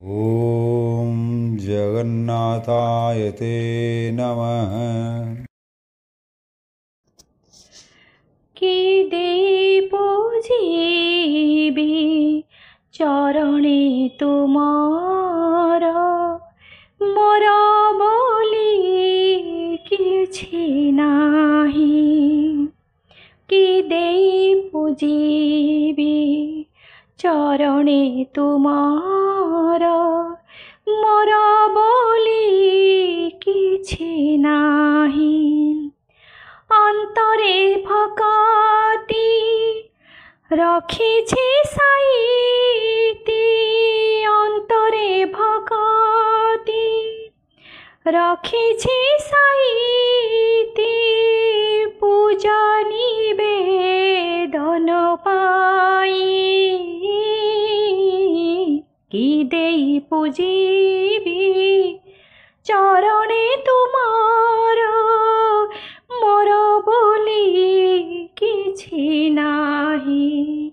ॐ जगन्नाथाय ते नमः। कि देई पूजिबी चरणे तुमार मोर बोली किछि नाही। कि देई पूजिबी चरणे तुमार मोर बोली किछि नाही। अंतरे भकति रखिछि साईति अंतरे भकति रखिछि साईति पूजा निवेदन पाई। कि देई पूजिबी चरणे तुमार मोर बोली किछि नाही।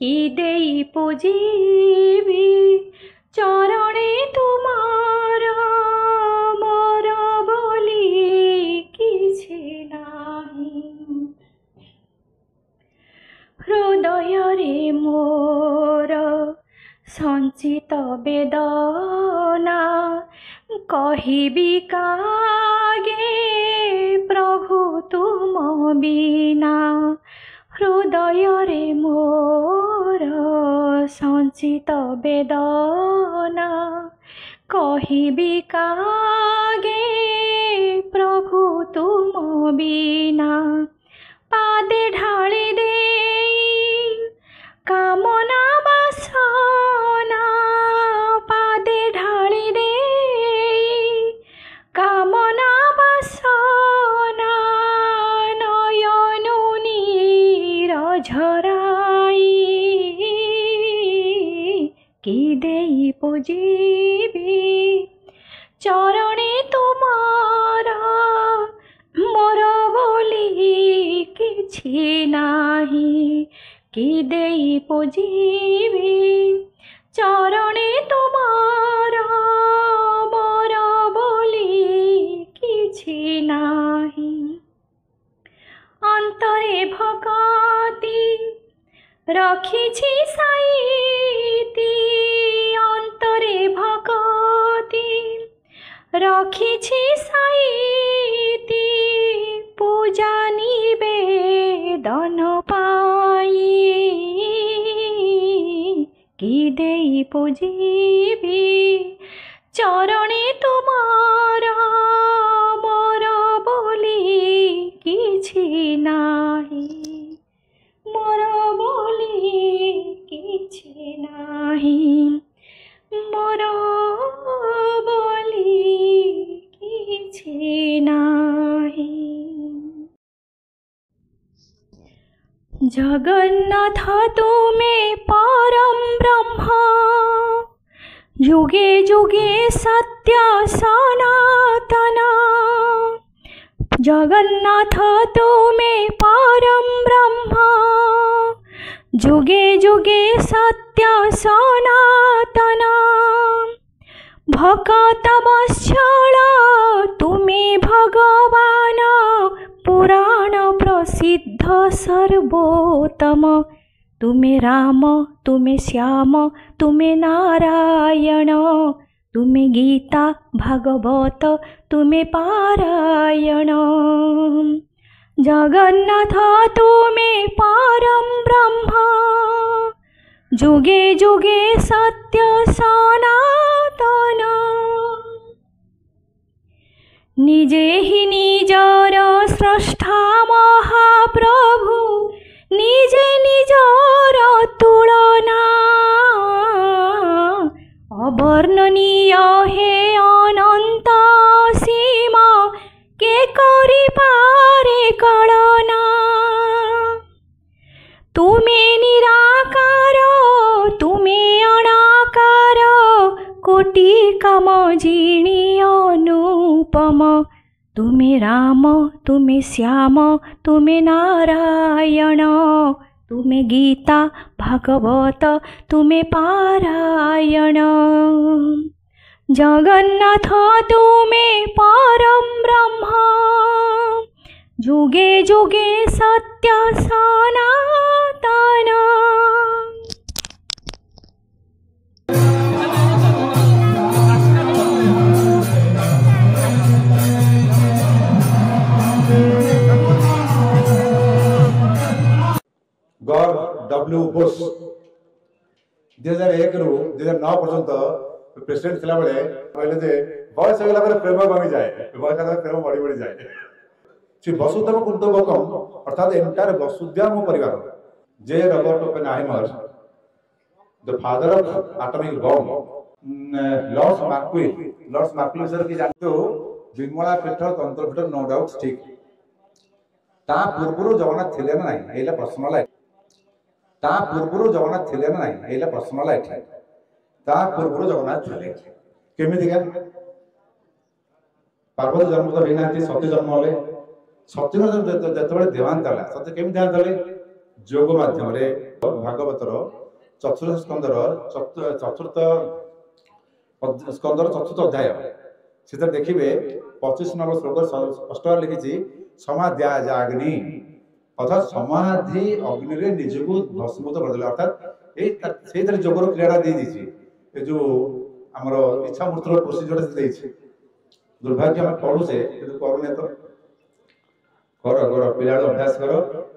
कि देई पूजिबी चरणे तुमार मोर बोली किछि नाही। हृदय रे मोर संचित वेदना कहिबी कागे प्रभु तुम बिना। हृदय रे मोर संचित वेदना कहिबी कागे प्रभु तुम बिना। पादे ढाली देई कामना बासना पादे ढाली देई कामना बासना नयनु नीर झराई। कि देई पूजिबी चरणे तुमार मोर बोली किछि नाही। कि देई पूजिबी चरणे तुमार मोर बोली किछि नाही। अंतरे भकति रखिछि साईति अंतरे भकति रखिछि साईति पूजा निवेदन पाई। कि देई पूजिबी चरणे तुमार मोर बोली किछि नाही। मोर बोली किछि नाही। मोर बोली किछि नाही। जगन्नाथ तुमे परम ब्रह्म युगे युगे सत्य सनातन। जगन्नाथ तुमे परम ब्रह्म युगे युगे सत्य सनातन। भक्त वत्सल तुमे भगवान पुराण प्रसिद्ध सर्वोत्तम। तुमे राम तुमे श्याम तुमे नारायण तुमे गीता भागवत तुमे पारायण। जगन्नाथ तुमे परम ब्रह्म जुगे जुगे सत्य सनातन। निजे ही निजर स्रष्टा महाप्रभु निजे निजर तुलना। अवर्णनीय हे अनंत सीमा के करि पारे कलना। तुमे निराकार तुमे अनाकार कोटि कामजिनी अनुपम। तुमे राम तुमे श्याम तुमे नारायण ତୁମେ ଗୀତା ଭାଗବତ ତୁମେ ପାରାୟଣ। ଜଗନ୍ନାଥ ତୁମେ ପରମ ବ୍ରହ୍ମ, ଯୁଗେ ଯୁଗେ ସତ୍ୟ ସନାତନ। गॉर्ज डब्ल्यू बुश 2001 रु 2009 पर्यंत प्रेसिडेंट थिला बेले कहले जे बयस होला पर प्रेम कमी जाए, बयस होला प्रेम बढ़ी बढ़ी जाए। से वसुधैव कुटुंबकम अर्थात एंटायर वसुधैव परिवार जे Robert Oppenheimer the father of atomic bomb Lord मार्क्विल सर की जानते हो विमला पीठ तंत्र पीठ नो डाउट ठीक ता पूर्व जगन्नाथ थिले ना नहीं एला प्रश्न ला ता पूर्व जगन्नाथ थिले ना नहीं एला प्रश्न ला ता पूर्व जगन्नाथ थिले केमिति का पार्वती जन्म तो बिना सती जन्म होले सती जतबे देवांत होला सती केमिति देवांत होले जोग माध्यम रे भागवतर चतुर्थ स्कंदर चतुर्थ अध्याय से देखिए 25 नंबर श्लोक स्पष्ट लिखी समाध्याग्नि अर्थात समाधि अग्नि रे निजको भस्मीभूत कर देले अर्थात से जोगर क्रियाटा दे दीची जो आमर इच्छा मूर्तिर प्रोसीजर देछि दुर्भाग्य हम पढ़ू से करूने तो कर कर पिला अभ्यास कर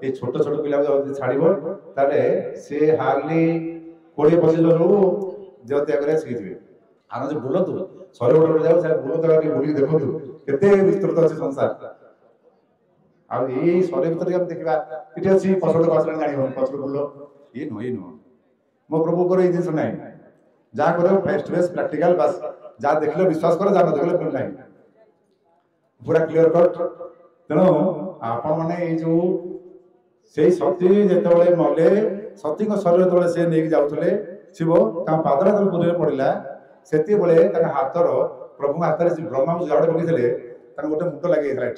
ये छोट छोट पिला छाड़ब ताले से हार्ली 20-25 रू देव त्याग करे शिखिबे आनो जे बुलतु सरे उडर जाऊ से बुलत के बुली देखतु केते विस्तृत अछि संसार आ ये सरे भीतर हम देखिबा इटे अछि पछोड पाछड़ जानि हो पछोड बुलो ये नो मो प्रभु करे ई जिंस नै जा करो फेस टू फेस प्रैक्टिकल बस जा देखले विश्वास करो जा न देखले कोन नै पूरा क्लियर कट तेनो आपण माने ए जो सेई शक्ति जेतबेले मले सती को शरीर तले से नेक जाउतले शिव ता पादरा तले पुरे पड़िला सेती बेले ता हातर प्रभु हाथ रे ब्रह्मा को जाडे बगितले ता गोटे मुंड लागि गेला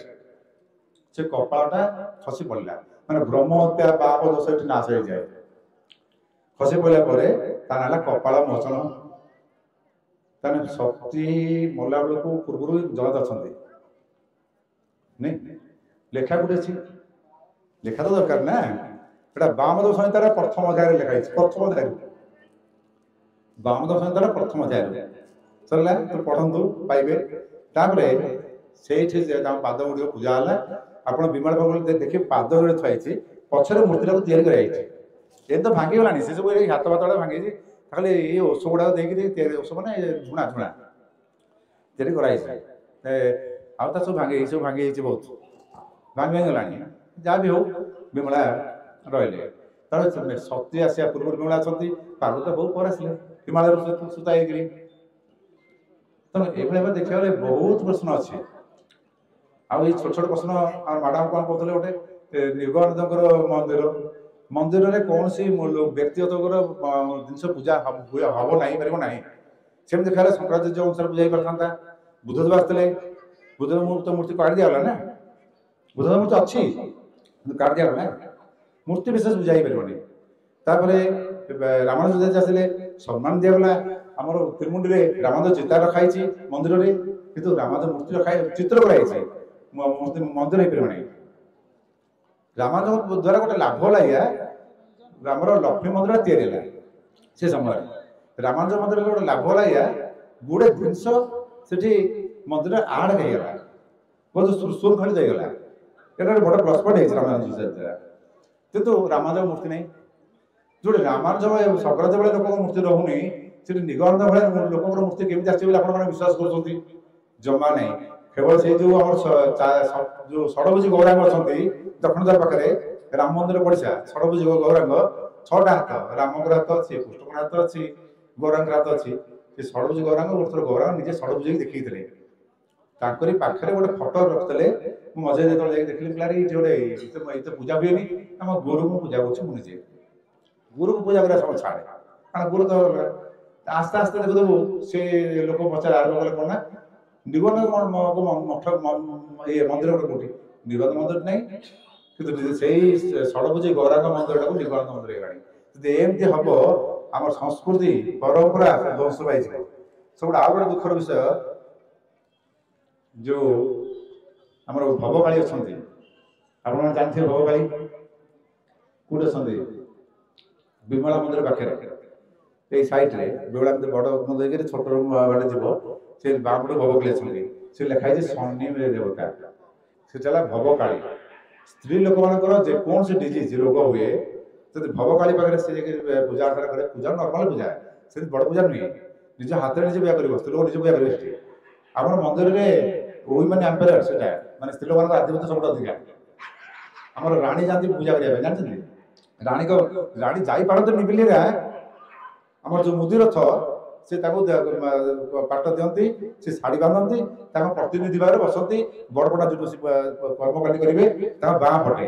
से कपाळटा खसी पड़िला माने ब्रह्म हत्या पाप दोष एठी नाश हो जाए खसी पड़िला परे ता नाला कपाळ मोचन ताने शक्ति मोला बेलको पूर्वरु जगत अछंती नहीं लेखा गुटे छी लेखा तो दरकार ना एटा वामदेव संहितार प्रथम अध्याय लेखा है प्रथम अध्याय वामदेव संहितार प्रथम अध्याय चलला तो पढंतु पाइबे तापरे सेठी जे गाम पाद गुडी पूजा हला आपण विमल भगवान देखि पाद जोड़े थई छी पछरे मूर्ति को तैयारी कराई छी ए तो भांगी गलानी से सब हाथ बातडा भांगी छी खाली ए ओस गुडा देखि तैयारी ओस माने झुणा झुणा तैयारी कराई छी आ ता सब भांगी छी बहुत भांगी गलानी जा भी हो विमला रहले तार शक्ति आसिया पूर्व विमला छथि पार्वती बहुत पर आसले हिमालय सुता एग्री तो एभले देखिया बहुत प्रश्न अछि आ ये छोट छोट प्रश्न आ मैडम कोन कहतले गोटे निर्गुणानंदकर मंदिर रे कौन सी व्यक्तिगत जिनस पूजा हबो नहीं परबो नहीं सेम देखाले शंकराचार्य जो अनुसार पूजा करथांता बुद्धदेव आस्तले बुद्धदेव मूर्ति काट दिया ना बुद्धदेव मूर्ति अच्छी काट दिया ना मूर्ति विशेष बुझाई परबोनी तापरे रामानुज आसले सम्मान दिया गला हमर तिरुमुंडी रे रामानुज चिता रखाई छी मंदिर रे किंतु रामानुज मूर्ति रखाई चित्र कराई छी मूर्ति मंदिर हे परबोनी रामानुज द्वारा गोटे लाभ लाया रामर लक्ष्मी मंदिर तैयारी है से समय रामानुज मंदिर गोटे लाभ लाया गुड़े जिनस से मंदिर आड़ हो गला बहुत सुर खड़ी जाइगला एटा बड़ प्लस पॉइंट है रामानुज किंतु रामानुज मूर्ति नहीं जो रामानुज शंकराचार्य बेले लोक मूर्ति रहुनी से निगमानंद भाई लोक मूर्ति केमी आसो विश्वास कर जमा नहीं केवल से जो जो षडभुजी गौरांग अच्छा दक्षिण द्वार पाखे राम मंदिर पड़िसा षडभुजी गौरांग 6टा हाथ रामकर हाथ अच्छी कृष्ण हाथ अच्छी गौरांग हाथ अच्छी षडभुजी गौरांग गोटे गौरांग निजे षडभुजी देखी पाखे गोटे फटो रखते मजे जो देखिए पिलाटी गोटे पूजा हुए आम गुरु को पूजा कर मुझे गुरु को पूजा करा सब छाड़े कारण गुरु तो आस्ते आस्ते देखो से लोक पचार आरम्भ कले कौन ना निबंध मठ ये मंदिर गोटे कौटी निबंध मंदिर नहीं କିନ୍ତୁ ସେଇ ଷଡ଼ଭୁଜି ଗୌରାଙ୍ଗ ମନ୍ଦିରଟାକୁ ଲିଙ୍ଗରାଜ ମନ୍ଦିର ହେଇଗଲାଣି। ଯଦି ଏମିତି ହବ ଆମର ସଂସ୍କୃତି ପରମ୍ପରା ଧ୍ୱଂସ ପାଇଯିବ। ସବୁଠୁ ଆଉ ଗୋଟେ ଦୁଃଖର ବିଷୟ, ଯୋଉ ଆମର ଭବକାଳୀ ଅଛନ୍ତି, ଆପଣମାନେ ଜାଣିଥିବେ ଭବକାଳୀ କୋଉଠି ଅଛନ୍ତି? ବିମଳା ମନ୍ଦିର ପାଖରେ ଏଇ ସାଇଡରେ ବିମଳା ମନ୍ଦିର ବଡ ମନ୍ଦିର ହେଇକି ଛୋଟ ବାଟେ ଯିବ, ସେ ବାମପଟେ ଭବକାଳୀ ଅଛନ୍ତି। ସେ ଲେଖା ହେଇଛି ଶନି ଦେବତା, ସେଟା ହେଲା ଭବକାଳୀ। ସ୍ତ୍ରୀ ଲୋକମାନଙ୍କର ଯେକୌଣସି ଡିଜିଜ ରୋଗ ହୁଏ ଯଦି ଭବକାଳୀ ପାଖରେ ସେ ପୂଜା ଅର୍ଚ୍ଚନା କରେ, ପୂଜା ନର୍ମାଲ ପୂଜା, ସେଠି ବଡ ପୂଜା ନୁହେଁ, ନିଜ ହାତରେ ନିଜେ ପୂଜା କରିବ, ସ୍ତ୍ରୀ ଲୋକ ନିଜେ ପୂଜା କରିବେ। ସେଠି ଆମର ମନ୍ଦିରରେ ଓମେନ୍ ଆମ୍ପାୟାର, ସେଟା ମାନେ ସ୍ତ୍ରୀ ଲୋକମାନଙ୍କ ଆଧିପତ୍ୟ ସବୁଠୁ ଅଧିକା। ଆମର ରାଣୀ ଯାଆନ୍ତି ପୂଜା କରିବା ପାଇଁ, ଜାଣିଛନ୍ତି? ରାଣୀ ଯାଇପାରନ୍ତିନି ବିଲିରା, ଆମର ଯୋଉ ମୁଦି ରଥ ସେ ତାକୁ ପାଟ ଦିଅନ୍ତି, ସେ ଶାଢୀ ବାନ୍ଧନ୍ତି, ତାଙ୍କ ପ୍ରତିନିଧି ଭାବରେ ବସନ୍ତି। ବଡ ବଡ ଯୋଉ କର୍ମକାଣ୍ଡି କରିବେ ତାଙ୍କ ବାଁ ପଟେ,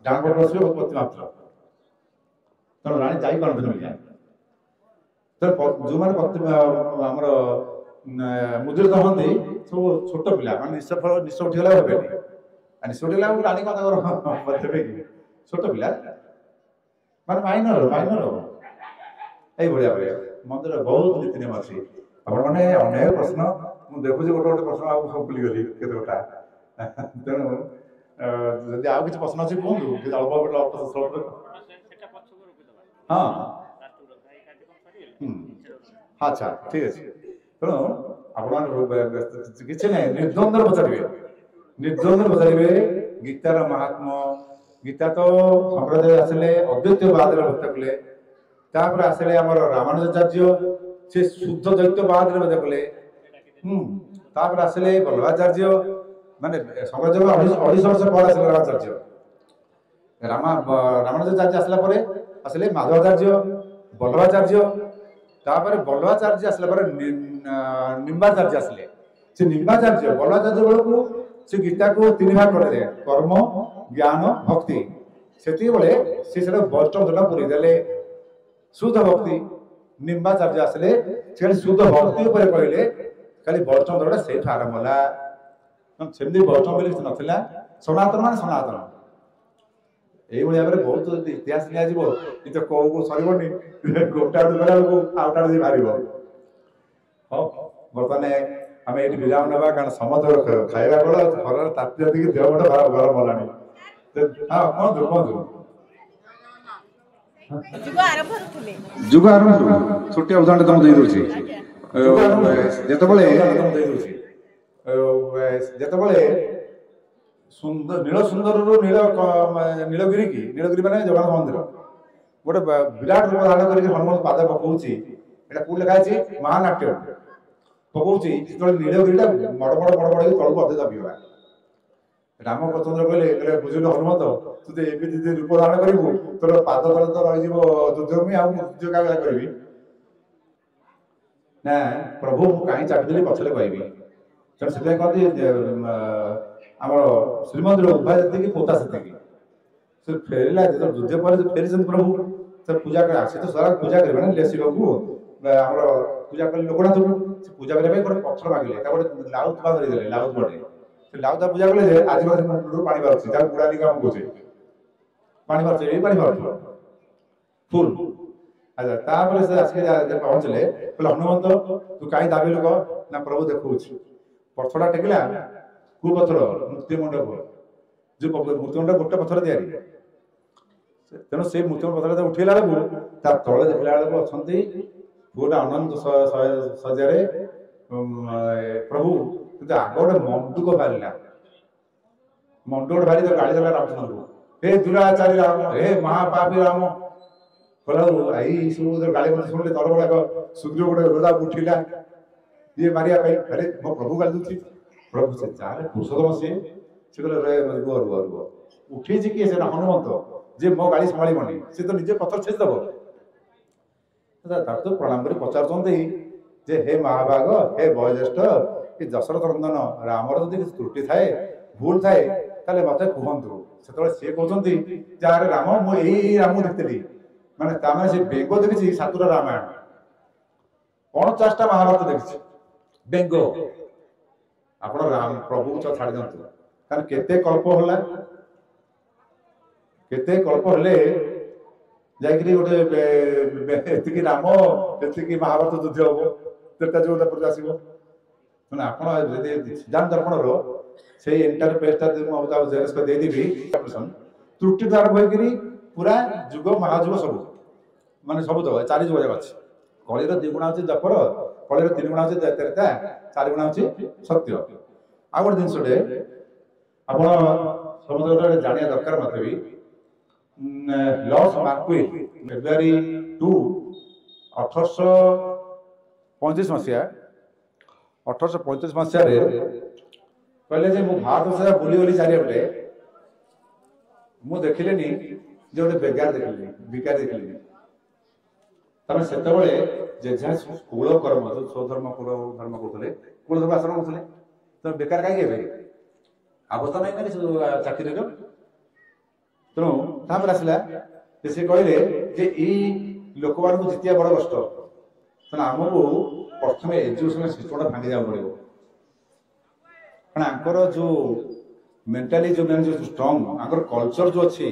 ଡାହାଣ ପଟେ ବସିବେ ପତି ମାତ୍ର। ତେଣୁ ରାଣୀ ଯାଇପାରନ୍ତିନି ବିଲିଆ। ଯୋଉମାନେ ଆମର ମୁଦିରଥ ହୁଅନ୍ତି ସବୁ ଛୋଟ ପିଲା, ମାନେ ନିଶ ଉଠିଗଲା ହେବେନି, ନିଶ ଉଠିଗଲା ରାଣୀ କଣ ତାଙ୍କର ଦେବେ କି? ଛୋଟ ପିଲା ମାନେ ମାଇନର ଏଇଭଳିଆ ଭଳିଆ ମନ୍ଦିର ବହୁତ ନୀତି ନିୟମ ଅଛି। ଆପଣମାନେ ଅନେକ ପ୍ରଶ୍ନ ମୁଁ ଦେଖୁଛି, ଗୋଟେ ଗୋଟେ ପ୍ରଶ୍ନ ଆଉ ସବୁ ଭୁଲିଗଲି କେତେ ଗୋଟା। ତେଣୁ ଯଦି ଆଉ କିଛି ପ୍ରଶ୍ନ ଅଛି କୁହନ୍ତୁ। ହଁ ଆଚ୍ଛା ଠିକ ଅଛି। ତେଣୁ ଆପଣମାନେ କିଛି ନାହିଁ, ନିର୍ଦ୍ୱନ୍ଦରେ ପଚାରିବେ ଗୀତାର ମାହାତ୍ମ୍ୟ। ଗୀତା ତ ଶଙ୍କରାଚାର୍ଯ୍ୟ ଆସିଲେ ଅଦ୍ୱୈତବାଦରେ ବ୍ୟାଖ୍ୟା କଲେ, ତାପରେ ଆସିଲେ ଆମର ରାମାନୁଜାଚାର୍ଯ୍ୟ, ସେ ଶୁଦ୍ଧ ଦ୍ୱୈତବାଦରେ ବ୍ୟାଖ୍ୟା କଲେ। ତାପରେ ଆସିଲେ ବଲ୍ଲଭାଚାର୍ଯ୍ୟ, ମାନେ ଶଙ୍କରାଚାର୍ଯ୍ୟ 250 ବର୍ଷ ପରେ ଆସିଲେ ରାମାଚାର୍ଯ୍ୟ। ରାମାନୁଜାଚାର୍ଯ୍ୟ ଆସିଲା ପରେ ଆସିଲେ ମାଧବାଚାର୍ଯ୍ୟ, ବଲ୍ଲଭାଚାର୍ଯ୍ୟ। ତାପରେ ବଲ୍ଲଭାଚାର୍ଯ୍ୟ ଆସିଲା ପରେ ନିମ୍ବାଚାର୍ଯ୍ୟ ଆସିଲେ। ସେ ନିମ୍ବାଚାର୍ଯ୍ୟ ବଲ୍ଲଭାଚାର୍ଯ୍ୟ ବେଳକୁ ସେ ଗୀତାକୁ 3 ଭାଗ କରିଦେଲେ, କର୍ମ, ଜ୍ଞାନ, ଭକ୍ତି। ସେତିକିବେଳେ ସେ ସେଟା ବୈଷ୍ଣବଟା ପୁରେଇ ଦେଲେ ଶୁଦ୍ଧ ଭକ୍ତି। ନିମ୍ବାଚାର୍ଯ୍ୟ ଆସିଲେ ସେ ଶୁଦ୍ଧ ଭକ୍ତି ଉପରେ କହିଲେ, ଖାଲି ବୈଷ୍ଣବ ଧର୍ମଟା ସେଇଠୁ ଆରମ୍ଭ ହେଲା। ସେମିତି ବୈଷ୍ଣବ ବୋଲି କିଛି ନଥିଲା, ସନାତନ ମାନେ ସନାତନ। এইভাবে ভাবে ବହୁତ ଇତିହାସ ନିଆଯିବ, କିନ୍ତୁ କୋଉ ସରିବନି, ଗୋଟେ ଆଡୁ ଗଲା ବେଳକୁ ଆଉ ଗୋଟେ ଆଡୁ ବାହାରିବ। ହଉ ବର୍ତ୍ତମାନ ଆମେ ଏଇଠି ବିରାମ ନେବା, କାରଣ ସମସ୍ତଙ୍କର ଖାଇବା ବେଳ ଘରର ତାତି ତାତିକି ଦେହ ଗୋଟେ ଗରମ ହେଲାଣି। ହଁ କୁହନ୍ତୁ। ଯୁଗ ଆରମ୍ଭରୁ ଛୋଟିଆ ଉଦାହରଣ ତମକୁ ଦେଇ ଦଉଛି। ଯେତେବେଳେ ନୀଳ ସୁନ୍ଦରରୁ ନୀଳଗିରି ମାନେ ଜଗନ୍ନାଥ ମନ୍ଦିର ଗୋଟେ ବିରାଟ ରୂପ ଧାରଣ କରିକି ହନୁମାନ ପାଦ ପକଉଛି, ଏଟା କୋଉ ଲେଖା ଅଛି? ମହାନାଟ୍ୟ ପକଉଛି। ସେତେବେଳେ ନୀଳଗିରିଟା ବଡ ବଡ ହେଇକି ତଳକୁ ଅଧେ ଦବିଗଲା। ରାମଚନ୍ଦ୍ର କହିଲେ ବୁଝିଲୁ ହନୁମନ୍ତ, ତୁ ତ ଏମିତି ରୂପ ଧାରଣ କରିବୁ, ତୋର ପାଦ ତଳେ ତ ରହିଯିବ ଯୁଦ୍ଧଭୂମି, ଆଉ ମୁଁ ଯୁଦ୍ଧ କାହା କରିବି? ନା ପ୍ରଭୁ ମୁଁ କାହିଁ ଚାକିଦେଲି ପଛରେ କହିବି। ତେଣୁ ସେଥିପାଇଁ କହନ୍ତି ଆମର ଶ୍ରୀମନ୍ଦିର ଉଭା ଯେତିକି ପୋତା ସେତିକି। ସେ ଫେରିଲା ଯେତେବେଳେ ଯୁଦ୍ଧ ପରେ ଫେରିଛନ୍ତି ପ୍ରଭୁ, ସେ ପୂଜା କରି ଆସି ତ ସଦା ପୂଜା କରିବେ ନା ଶିବଙ୍କୁ, ଆମର ପୂଜା କଲେ ଲୋକନାଥଙ୍କୁ। ସେ ପୂଜା କରିବା ପାଇଁ ଗୋଟେ ପଥର ମାଗିଲେ, ତା ଗୋଟେ ଲାଉ ଥୁଆ ଧରିଦେଲେ, ଲାଉ ପଡେ। ସେ ଲାଉ ତା ପୂଜା କଲେ ଯେ ଆଜି ମଧ୍ୟ ପାଣି ବାହାରୁଛି, ତାକୁ ବୁଢାନି କାମ କହୁଛେ ପାଣି ବାହାରୁଛି, ଏଇ ପାଣି ବାହାରୁଥିବ ଫୁଲ। ଆଚ୍ଛା ତାପରେ ସେ ଆସିକି ପହଞ୍ଚିଲେ, କହିଲେ ହନୁମନ୍ତ ତୁ କାହିଁ ଦାବିଲୁ କହ? ନା ପ୍ରଭୁ ଦେଖଉଛି। ପଥରଟା ଟେକିଲା, କୋଉ ପଥର? ମୂର୍ତ୍ତି ମଣ୍ଡପ। ଯୋଉ ମୂର୍ତ୍ତି ମଣ୍ଡପ ଗୋଟେ ପଥର ତିଆରି। ତେଣୁ ସେଇ ମୂର୍ତ୍ତି ପଥର ଉଠେଇଲା ବେଳକୁ ତା ତଳେ ଦେଖିଲା ବେଳକୁ ଅଛନ୍ତି ପୁରା ଅନନ୍ତ ସଜ୍ଜାରେ ପ୍ରଭୁ। କିନ୍ତୁ ଆଗ ଗୋଟେ ମଣ୍ଡୁକ ବାହାରିଲା, ମଣ୍ଡୁକ ବାହାରି ଗାଳି ଦେଲା ରାମଚନ୍ଦ୍ରଙ୍କୁ, ହେ ଦୁରାଚାରୀ ରାମ, ହେ ମହାପାପୀ ରାମ। ଏଇ ସବୁ ଗାଳି ମତେ ଶୁଣିଲେ ତଳ ଗୁଡାକ ସୂର୍ଯ୍ୟ ଗୋଟେ ରୋଦା ଉଠିଲା ଇଏ ମାରିବା ପାଇଁ। ଆରେ ମୋ ପ୍ରଭୁ ଗାଳି ଦଉଛି। ପ୍ରଭୁ ସେ ଯାହାହେଲେ ପୁରୁଷୋତ୍ତମ ସିଏ, ସେ କହିଲେ ରୁହ ଉଠେଇଛି କିଏ? ସେ ହନୁମନ୍ତ, ଯେ ମୋ ଗାଳି ସମ୍ଭାଳିବନି, ସେ ତ ନିଜେ ପଥର ଛେଚିଦବ। ତାକୁ ତ ପ୍ରଣାମ କରି ପଚାରୁଛନ୍ତି ଯେ ହେ ମହାଭାଗ, ହେ ବୟୋଜ୍ୟେଷ୍ଠ, ଏ ଦଶରଥ ନନ୍ଦନ ରାମର ଯଦି କିଛି ତ୍ରୁଟି ଥାଏ, ଭୁଲ ଥାଏ, ତାହେଲେ ମତେ କୁହନ୍ତୁ। ସେତେବେଳେ ସିଏ କହୁଛନ୍ତି ଯେ ଆରେ ରାମ, ମୁଁ ଏଇ ରାମକୁ ଦେଖିଥିଲି। ମାନେ ତାମାନେ ସେ ବେଙ୍ଗ ଦେଖିଛି 7ଟା ରାମାୟଣ, 49ଟା ମହାଭାରତ ଦେଖିଛି ବେଙ୍ଗ। ଆପଣ ପ୍ରଭୁକୁ ଛାଡ଼ି ଦିଅନ୍ତୁ, କାରଣ କେତେ କଳ୍ପ ହେଲା, केते कल्प हेले जाइकरी गोटे एतिकी राम एतिकी महाभारत युद्ध हम त्रेता युग तापर आसीबो माने आपण यदि सिद्धांत दर्पणर से एंटायर पेजटा मैं जेरक्स कर दे देबी त्रुटि द्वारा होइकरी पूरा युग महायुग सब माने सब तो चार युग जाक अछि कलिर 2 गुणा होछि द्वापर कलिर 3 गुणा होछि त्रेता 4 गुणा होछि सत्य आ गोटे जिनसटे आपण समझ जानिया दरकार मते भी लॉस मार्क्वेज फेब्रुआरी 2 1835 मसीहा 1835 मसीहा कहले जे मु भारत सारा बुली बुली चारिपटे मु देखिलेनी जे गोटे बेगार देखिले बिकार देखिले तमे सेते बेले जे जे कुल कर्म जो स्वधर्म कुल धर्म करथले कुल धर्म आचरण करथले तो बेकार काई गेबे अवस्था नहीं ना चाकरी रो तेणु तापर आसला से कहले जे ई लोक मान को जितिया बड़ कष्ट तेना आमको प्रथम एजुकेशन सिस्टम भांगी जा पड़ो कारण जो मेंटाली जो मैंने जो स्ट्रांग आंकर कल्चर जो अच्छी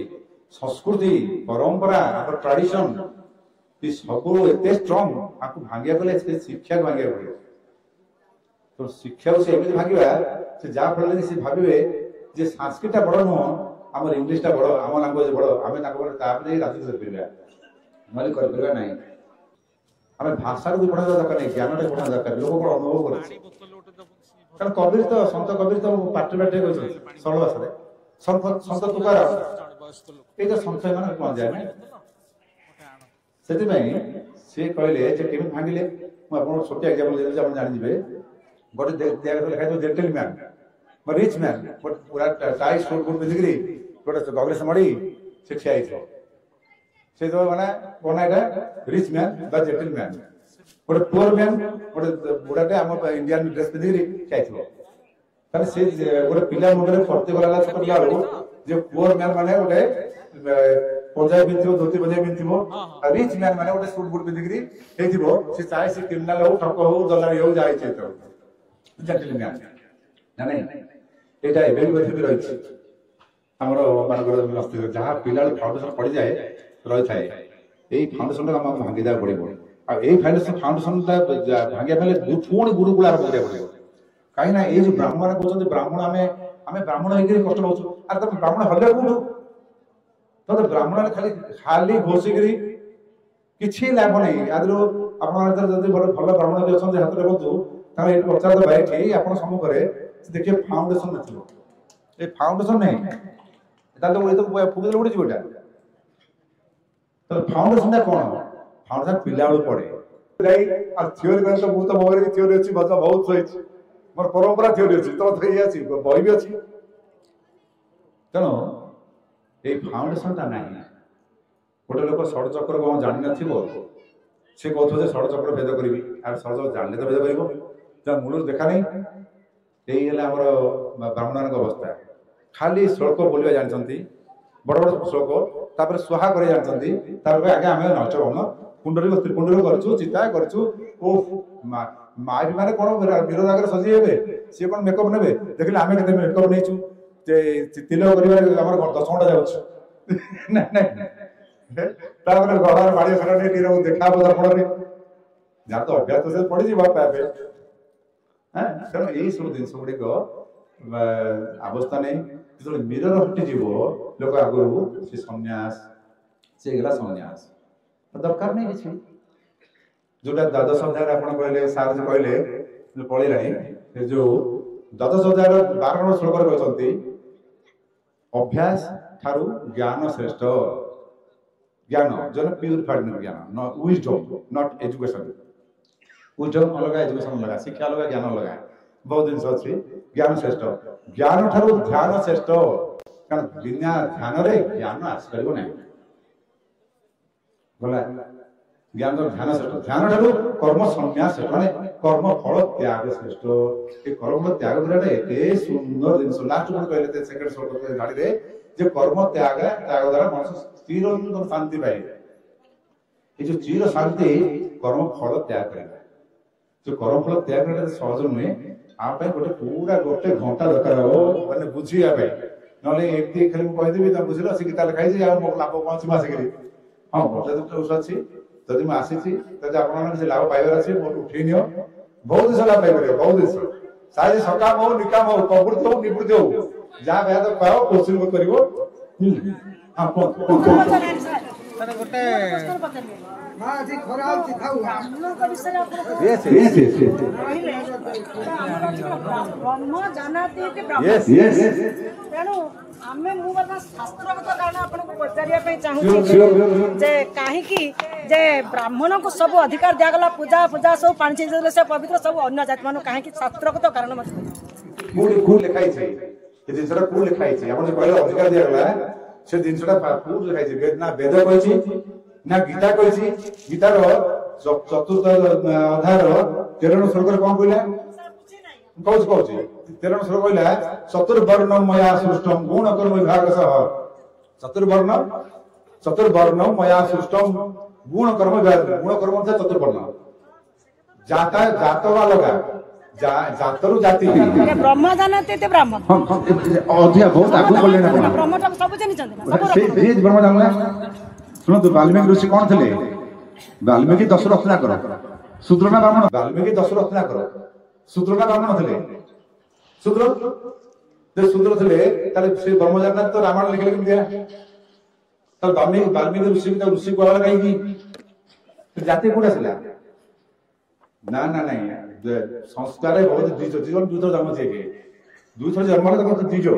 संस्कृति परंपरा आंकर ट्रेडिशन ये सब एते स्ट्रांग आपको भांगिया गले शिक्षा को भांगिया पड़ो तो शिक्षा से एमती भांगा से जहाँ फल से भावे जे संस्कृत बड़ नुह आम इंग्लीश बड़ आम लांगुएज बड़ आम राजनीति करवा ना ना आम भाषा को पढ़ा दरकार नहीं ज्ञान पढ़ा दरकार लोक कौन अनुभव कर कबीर तो सत कबीर तो पाटे पाटे कहते सरल भाषा सत तुकार ये संशय मान कौन जाए से सी कहले केमी भांगिले मुझे छोटे एग्जाम्पल आप जानते गोटे लिखा जेंटलमैन रिच मैन पूरा टाई सूट बूट पिंधिकी गोटे गगलेस मड़ी से ठिया से जो माने कौन यहाँ रिच मैन बा जेंटलमैन गोटे पुअर मैन गोटे बुढ़ाटे आम इंडियन ड्रेस पिंधिकी ठिया से गोटे पिला मुंडे फर्ती गला पिला जो पुअर मैन माने गोटे पंजाबी पिंधो धोती पंजाबी पिंधो रिच मैन माने गोटे सूट बूट पिंधिकी से चाहे से क्रिमिनाल हो ठक हो दलाली हो जाए जेंटलमैन ना नहीं एटा एबे भी रही हमर मानकर मस्तिष्क जहाँ पिला फाउंडेशन पड़ जाए रही थाए यही फाउंडेशन को आम भांगी देवा पड़ो आ यही फाउंडेशन भांगिया पड़े पुणी गुरुकुल आरंभ करा पड़ो कहीं ये जो ब्राह्मण कहते ब्राह्मण आम ब्राह्मण होकर कष्ट पाचु आर तुम ब्राह्मण हल्ला कौटू तो ब्राह्मण खाली खाली घोषिकी किसी लाभ नहीं आदि आप भल ब्राह्मण भी अच्छा हाथ रखु प्रचार दबा ये आप सम्मुखें देखिए फाउंडेशन नथिबो ए फाउंडेशन नहीं ताले तो फुगले उड़ी जीवटा तो फाउंडेशन कौन फाउंडेशन पिला बेलू पड़े आ थ्योरी कर तो बहुत मोबाइल की थ्योरी अछि बच्चा बहुत सही मोर परंपरा थ्योरी अछि तो थई अछि बही भी अछि तनो ए फाउंडेशन ता नहीं गोटे लोक षड चक्र को जानि नथिबो से कहथो जे षड चक्र भेद करबी आ षड चक्र जानले तो भेद करबो जा मूल देखा नहीं यही ब्राह्मण अवस्था खाली श्लोक बोलिया जानते बड़ बड़ श्लोक तापर स्वाहा कर जानते आगे आम नच भवन कुंडली त्रिकुंडली करूँ चिता करूँ ओ माँ भी मैंने कौन वीर आगे सजी हे सी कौन मेकअप ने देखिए आम के मेकअप नहीं तिलक कर 10 घंटा जाऊँ गड़ार बाड़ी खड़ा नहीं देखा दर्पण जहाँ तो अभ्यास से पड़ी पाए तेणु यही सब जिन गुड़िक अवस्था नहीं जो मिरर हटिजी लोक आगु से सन्यास से गला सन्यास दरकार नहीं किसी जोटा द्वादश अध्याय आप कहले सार जो कहले जो पढ़ी जो द्वादश अध्याय 12 नंबर श्लोक कहते अभ्यास ठारू ज्ञान श्रेष्ठ ज्ञान जो प्यूरिफाइड ज्ञान विजडम नॉट एजुकेशन विजडम अलग एजुकेशन अलग शिक्षा अलग ज्ञान अलग बहुत जिन अच्छी ज्ञान श्रेष्ठ ज्ञान ठारू ध्यान श्रेष्ठ कारण बिना ध्यान रे ज्ञान आसपार ना गला ज्ञान ध्यान श्रेष्ठ ध्यान ठारू कर्म संन्यास श्रेष्ठ माने कर्म फल त्याग श्रेष्ठ ये कर्म त्याग गुराटा एते सुंदर जिन लास्ट में कहले सेकंड श्लोक गाड़ी रे जे कर्म त्याग त्याग द्वारा मनुष्य स्थिर शांति पाए ये जो चिर शांति कर्म फल त्याग करेगा जो कर्म फल त्याग सहज नुहे आप गोटे पूरा गोटे घंटा दरकार हो मैंने बुझिया नले एमती खाली कहि देबी त बुझिलो से गीता लिखाई जे आ मो लाभ कोन छी मासे करी हां बोले तो उस अछि जदि मैं आसी छी तदि आपन से लाभ पाइबार अछि मोर उठै नियो बहुत दिन लाभ पाइबार बहुत दिन सारे सकाम हो निकाम हो प्रवृत्ति हो निवृत्ति हो जा बेद पाओ क्वेश्चन को करिवो हां सर गोटे हां जी खरा आउ खाऊ हमको विषय आपन यस यस ब्रह्म जानाति के ब्रह्म यस यस तेणु आमे मु बता शास्त्रगत कारण आपन को पचारिया पे चाहू जे काहे की जे ब्राह्मण को सब अधिकार दिया गला पूजा पूजा सब पानी चीज से पवित्र सब अन्य जाति मानो काहे की शास्त्रगत कारण मत कूल लिखाई छै ये जिनसटा कूल लिखाई छै अपन पहले अधिकार दिया गला से जिनसटा कूल लिखाई छै वेद ना वेद कहै छै ना गीता कहै छै गीतार चतुर्थ अध्यायर 13 श्लोक कोन कहला कहू कहू 13 श्लोक कहला चतुर्वर्ण मया सृष्टम गुण कर्म विभाग सह चतुर्वर्ण मया सृष्टम गुण कर्म विभाग गुण कर्म अर्थ चतुर्वर्ण जाता जातो वाला जातरु जाति ब्रह्म जानते ते ब्राह्मण अधिया बहुत आगु बोलले ना ब्रह्म तो सब जानि छथि सब से ब्रह्म जानला सुनो तो वाल्मीकि ऋषि कौन थे वाल्मीकि 10 रचना करो शूद्र ना ब्राह्मण वाल्मीकि 10 रचना करो शूद्र ना ब्राह्मण थे शूद्र जे शूद्र थे ताले से ब्रह्म जानना तो रामायण लिखले केम दिया तो वाल्मीकि ऋषि के ऋषि कहला काई की जाति कोडा छला ना ना नहीं संस्कार बहुत दीजो जीवन दूध जन्म जे दूध जन्म तो दीजो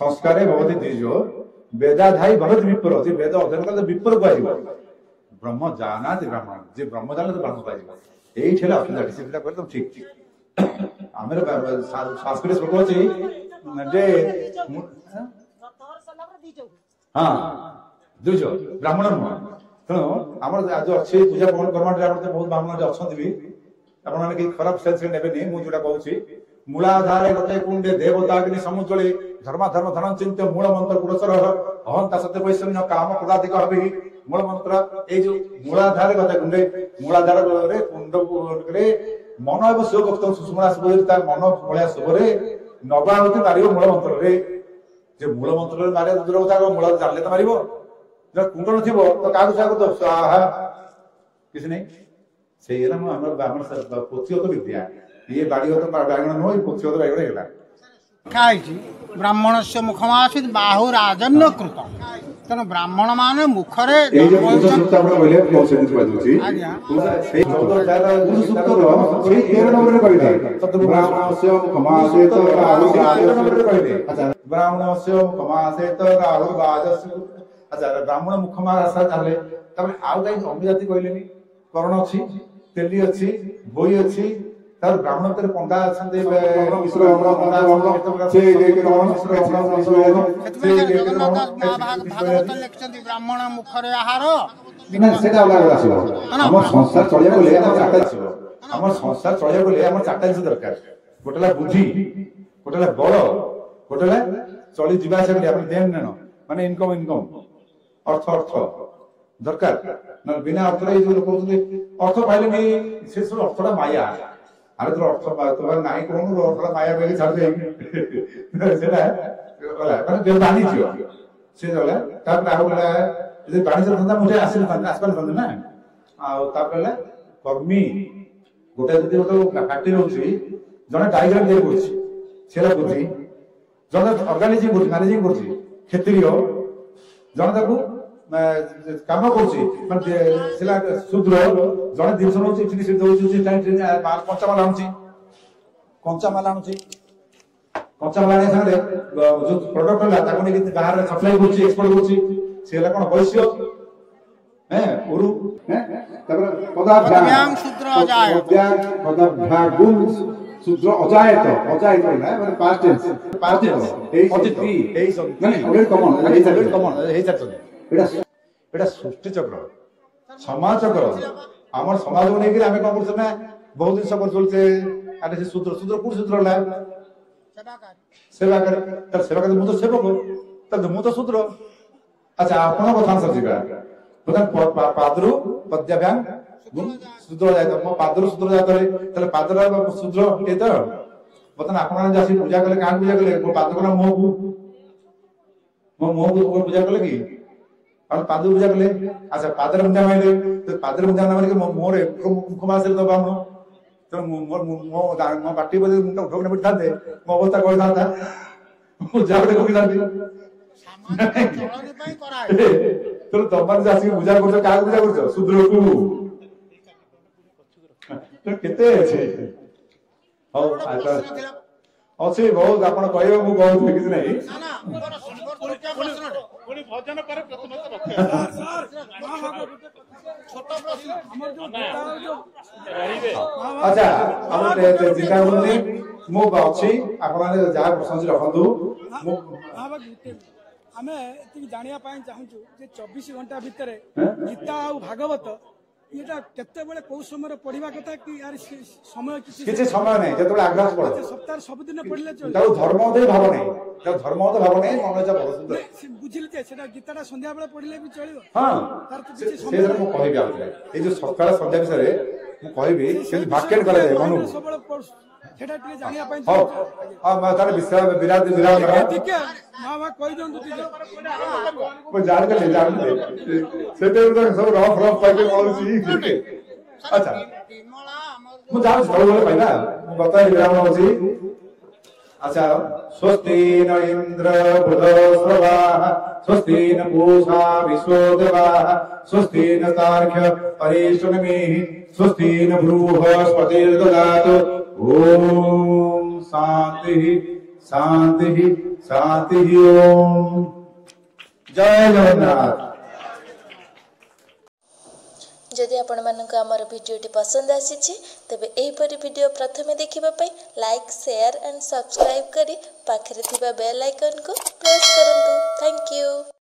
संस्कार बहुत दीजो वेदाधाई बहुत विप्र जे वेद अध्ययन करले विप्र कहइबो ब्रह्म जाना जे ब्राह्मण जे ब्रह्म जानले तो ब्रह्म कहइबो एई छला असुविधा डिसिप्लिन कर तुम ठीक आमेर संस्कृत श्लोक अछि जे हां दुजो ब्राह्मण न तेणु हमर आज अछि पूजा पाठ कर्मठ हमर बहुत ब्राह्मण जे अछंती भी आपण माने कि खराब सेंस के नेबे नै मु जोटा कहूची मूलाधारे गते कुंडे देवता अग्नि समुद्रले धर्म धर्म धन चिंत्य मूल मंत्र पुरस्कार अहंता सत्य वैषम्य काम क्रोधाधिक हबि मूल मंत्र ए जो मूलाधारे गते कुंडे मूलाधार रे कुंड रे मन एवं शिव भक्त सुषमा सुबोध ता मन भलिया सुबरे नबावती मारियो मूल मंत्र रे जे मूल मंत्र रे मारे दूर कथा मूल जानले त मारिबो जे कुंड नथिबो तो कागु सागु तो स्वाहा किछ नै से हम हमर ब्राह्मण सर पोथियो तो विद्या ये बाड़ीगत बागण नो पोथियो तो बागण हेला खाई ब्राह्मणस्य मुखमासीत् बाहुराजन्य कृत तेणु ब्राह्मण माने मुखरे ए जे सूक्त आपण कहले प्रोसेस बाजुची से 14000 सूक्त से 13 नंबर रे कहले ब्राह्मणस्य मुखमासीत् बाहुराजन्य नंबर रे कहले अच्छा ब्राह्मणस्य मुखमासीत् बाहुराजस्य अच्छा ब्राह्मण मुखमा आशा चाले तबे आउ काई अभिजाति कहलेनी करण अछि तेली अछि बोई अछि तार ब्राह्मण तेरे पंडा अछंते मिश्र ब्राह्मण से के भागवत लेखचंदी ब्राह्मण मुखरे आहार ना सेटा अलग आसीबो हमर संसार चलिया बोले हमर चाटा आसीबो हमर संसार चलिया बोले हमर चाटा जिनिस दरकार गोटला बुद्धि गोटला बळ गोटला चली जिबा से आपण देन न माने इनकम अर्थ दरकार न बिना अर्थ रे जो कहउते अर्थ पाइले नै से सब अर्थटा माया आरे तो अर्थ तो नाही कोन अर्थटा माया बेगे छाड़ दे सेटा होला माने बेबानी छियो से होला तापर आउला जे बाणी से धंदा मुझे आसिल आसपास धंदा ना आ तापर कर्मी गोटे जदी गोटे फैक्ट्री होछि जने डायग्राम दे होछि सेला बुद्धि जने ऑर्गेनाइजिंग बुद्धि मैनेजिंग बुद्धि क्षेत्रीय जने ताकू काम करछि माने सेला शूद्र जने दिवस होछि इतनी सिद्ध होछि टाइम कंचा माल आनुछि कंचा माल संगे जो प्रोडक्ट होला ताको नै बाहर सप्लाई करछि एक्सपोर्ट करछि सेला कोन वैश्य हैं उरु हैं तबर पदाभ्याम शूद्र अजाय पदाभ्यागुम शूद्र अजायत ना माने पास्ट टेंस ए माने वेरी कॉमन एटा सृष्टि चक्र समाज चक्र हमर समाज को नै कि हमें कोन करछ ना बहुत दिन सब चलते आरे से शूद्र कोन शूद्र ला सेवा कर त सेवा कर मु तो सेवक त मु तो शूद्र अच्छा आपण कथा सजिबा बता पादरु पद्याभ्याम शूद्र जाय त पादरु शूद्र जाय तले पादर शूद्र ए त बता आपण जासी पूजा कले का पूजा कले पादर को मोह मो मुंह को पूजा कले कि और पाद पूजा कले अच्छा पादर पूजा माइले तो पादर पूजा ना माने मोर मुख मासले दबा हम तो मोर मो बाटी बदे मुंह उठोक न बिठाते मो अवस्था कोइ थाता मु जाबे कोइ थाती ସାମାଜିକ ଚଳଣି ପାଇଁ କରାଏ। तो तमन जासी पूजा करछो का पूजा करछो शूद्र को तो केते छै हो अच्छा ଅଛି ବହୁତ ଆପଣ କହିବେ ମୁଁ କହୁଥିଲି କିଛି ନାହିଁ ନା ନା ମୋର ଛୋଟ ପ୍ରଶ୍ନଟେ ପୁଣି ଭଜନ ପରେ ପ୍ରଥମେ ରଖିବା ଛୋଟ ପ୍ରଶ୍ନ ଆମର ରହିବେ ଆଚ୍ଛା ଆମର ଚିନ୍ତା କରୁନି ମୁଁ ଅଛି ଆପଣ ଯାହା ପ୍ରଶଂସା ରଖନ୍ତୁ ମୁଁ ଆମେ ଏତିକି ଜାଣିବା ପାଇଁ ଚାହୁଁଛୁ ଯେ 24 ଘଣ୍ଟା ଭିତରେ ଗୀତା ଆଉ ଭାଗବତ ଏଟା କେତେବେଳେ କୋଉ ସମୟରେ ପଢିବା କଥା କି यार ସମୟ କିଛି ସମୟ ନାହିଁ ଯେତେବେଳେ ଆଗ୍ରହ ପଡେ ସପ୍ତାହ ସବୁଦିନ ପଢିଲେ ଚଳିବ ତାକୁ ଧର୍ମ ଦେଇ ଭାବ ନାହିଁ ତାକୁ ଧର୍ମ ତ ଭାବ ନାହିଁ ମନ ଇଚ୍ଛା ପଢ ସୁନ୍ଦର ବୁଝିଲି ଯେ ସେଟା ଗୀତାଟା ସନ୍ଧ୍ୟା ବେଳେ ପଢିଲେ ବି ଚଳିବ ହଁ ତାର ତ କିଛି ସମୟ ସେଇଟା ମୁଁ କହିବି ଆଉଥରେ ଏଇ ଯୋଉ ସକାଳ ସନ୍ଧ୍ୟା ବିଷୟରେ ମୁଁ କହିବି କେମିତି ଭାକ୍ୟାନ କରାଯାଏ ମନକୁ ସବୁବେଳେ ସେଟା ଟିକେ ଜାଣିବା ପାଇଁ ହଉ ହଁ ମା ତାର ବିଶ୍ରାମ ବିରାଟ ଟିକେ ମା କହି ଦିଅନ୍ତୁ ଟିକେ ମୁଁ ଜାଣିଦେଲି ସେତେବେଳେ ସବୁ ରଫ ପାଇକି ପଳଉଛି ଆଚ୍ଛା ବିମଳା ଆମର ମୁଁ ଜାଣୁଛି ସବୁବେଳେ ପାଇଁ ନା ମୁଁ ବର୍ତ୍ତମାନ ବିରାମ ହଉଛି अच्छा स्वस्ति न इंद्र बृहस्पतिः स्वस्ति न पूषा विश्वदेवाः स्वस्ति न तार्क्ष्य परिश्रमेः स्वस्ति न बृहस्पतिर्ददातु ओम शांति शांति शांति ओम जय जगन्नाथ। जदि आपण मानक आमर भिडियोटी पसंद आसी तेबे एहीपरि वीडियो प्रथमे देखिबा पई लाइक शेयर एंड सब्सक्राइब करी पाखरे थिबा बेल आइकन को प्रेस करंतु। Thank you.